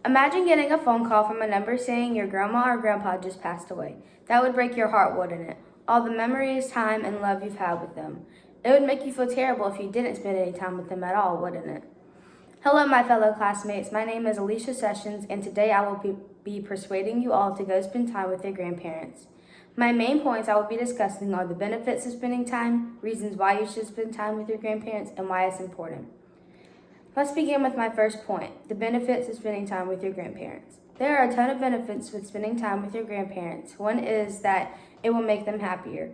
Imagine getting a phone call from a number saying your grandma or grandpa just passed away. That would break your heart, wouldn't it? All the memories, time, and love you've had with them. It would make you feel terrible if you didn't spend any time with them at all, wouldn't it? Hello, my fellow classmates. My name is Alicia Sessions, and today I will be persuading you all to go spend time with your grandparents. My main points I will be discussing are the benefits of spending time, reasons why you should spend time with your grandparents, and why it's important. Let's begin with my first point, the benefits of spending time with your grandparents. There are a ton of benefits with spending time with your grandparents. One is that it will make them happier.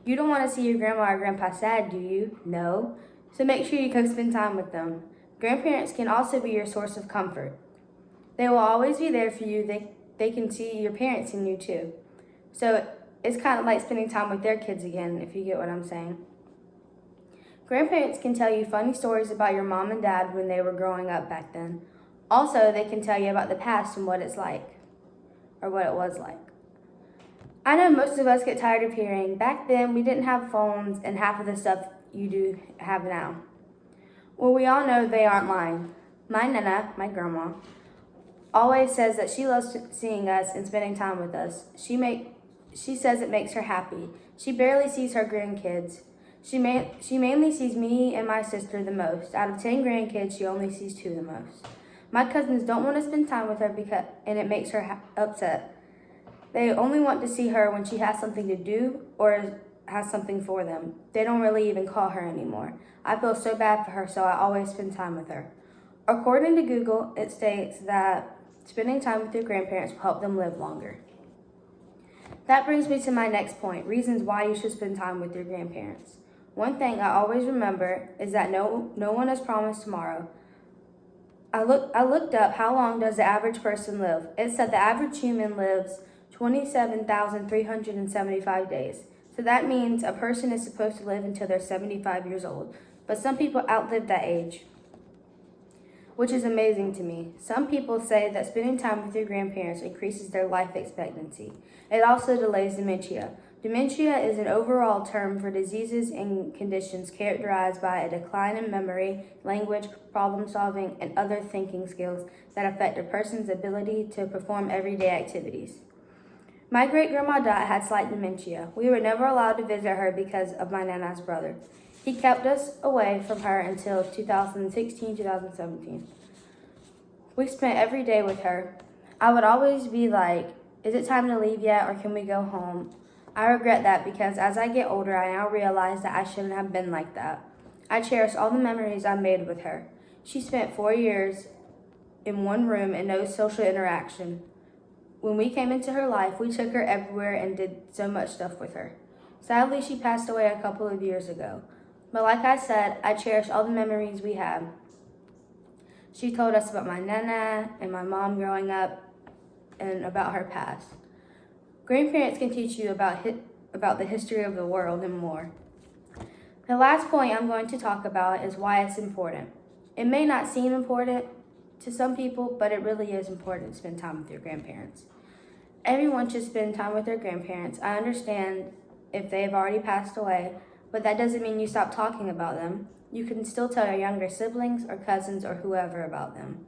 You don't want to see your grandma or grandpa sad, do you? No. So make sure you go spend time with them. Grandparents can also be your source of comfort. They will always be there for you. They can see your parents in you too. So it's kind of like spending time with their kids again, if you get what I'm saying. Grandparents can tell you funny stories about your mom and dad when they were growing up back then. Also, they can tell you about the past and what it's like, or what it was like. I know most of us get tired of hearing, back then we didn't have phones and half of the stuff you do have now. Well, we all know they aren't lying. My Nana, my grandma, always says that she loves seeing us and spending time with us. She says it makes her happy. She barely sees her grandkids. She mainly sees me and my sister the most. Out of 10 grandkids, she only sees 2 the most. My cousins don't want to spend time with her and it makes her upset. They only want to see her when she has something to do or has something for them. They don't really even call her anymore. I feel so bad for her, so I always spend time with her. According to Google, it states that spending time with your grandparents will help them live longer. That brings me to my next point, reasons why you should spend time with your grandparents. One thing I always remember is that no one is promised tomorrow. I looked up how long does the average person live. It said the average human lives 27,375 days. So that means a person is supposed to live until they're 75 years old. But some people outlive that age, which is amazing to me. Some people say that spending time with your grandparents increases their life expectancy. It also delays dementia. Dementia is an overall term for diseases and conditions characterized by a decline in memory, language, problem solving, and other thinking skills that affect a person's ability to perform everyday activities. My great-grandma Dot had slight dementia. We were never allowed to visit her because of my Nana's brother. He kept us away from her until 2016, 2017. We spent every day with her. I would always be like, is it time to leave yet or can we go home? I regret that because as I get older, I now realize that I shouldn't have been like that. I cherish all the memories I made with her. She spent 4 years in one room and no social interaction. When we came into her life, we took her everywhere and did so much stuff with her. Sadly, she passed away a couple of years ago. But like I said, I cherish all the memories we have. She told us about my Nana and my mom growing up and about her past. Grandparents can teach you about the history of the world and more. The last point I'm going to talk about is why it's important. It may not seem important to some people, but it really is important to spend time with your grandparents. Everyone should spend time with their grandparents. I understand if they've already passed away, but that doesn't mean you stop talking about them. You can still tell your younger siblings or cousins or whoever about them.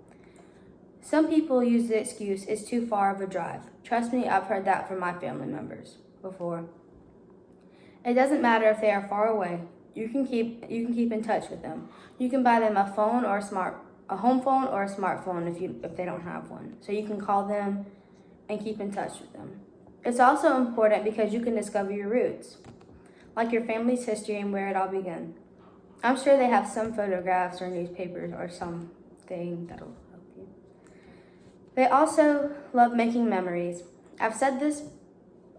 Some people use the excuse, it's too far of a drive. Trust me, I've heard that from my family members before. It doesn't matter if they are far away. You can keep in touch with them. You can buy them a phone or a home phone or a smartphone if they don't have one. So you can call them and keep in touch with them. It's also important because you can discover your roots, like your family's history and where it all began. I'm sure they have some photographs or newspapers or something that'll help you. They also love making memories. I've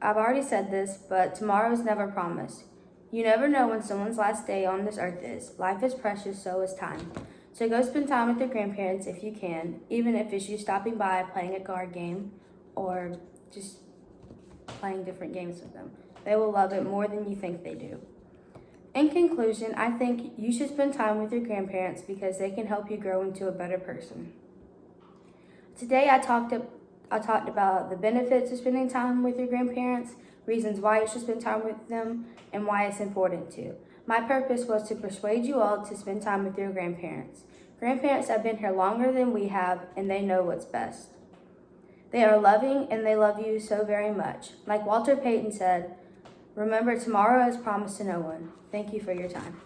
already said this, but tomorrow is never promised. You never know when someone's last day on this earth is. Life is precious, so is time. So go spend time with your grandparents if you can, even if it's you stopping by, playing a card game, or just playing different games with them. They will love it more than you think they do. In conclusion, I think you should spend time with your grandparents because they can help you grow into a better person. Today I talked about the benefits of spending time with your grandparents, reasons why you should spend time with them, and why it's important to. My purpose was to persuade you all to spend time with your grandparents. Grandparents have been here longer than we have, and they know what's best. They are loving, and they love you so very much. Like Walter Payton said, remember, tomorrow is promised to no one. Thank you for your time.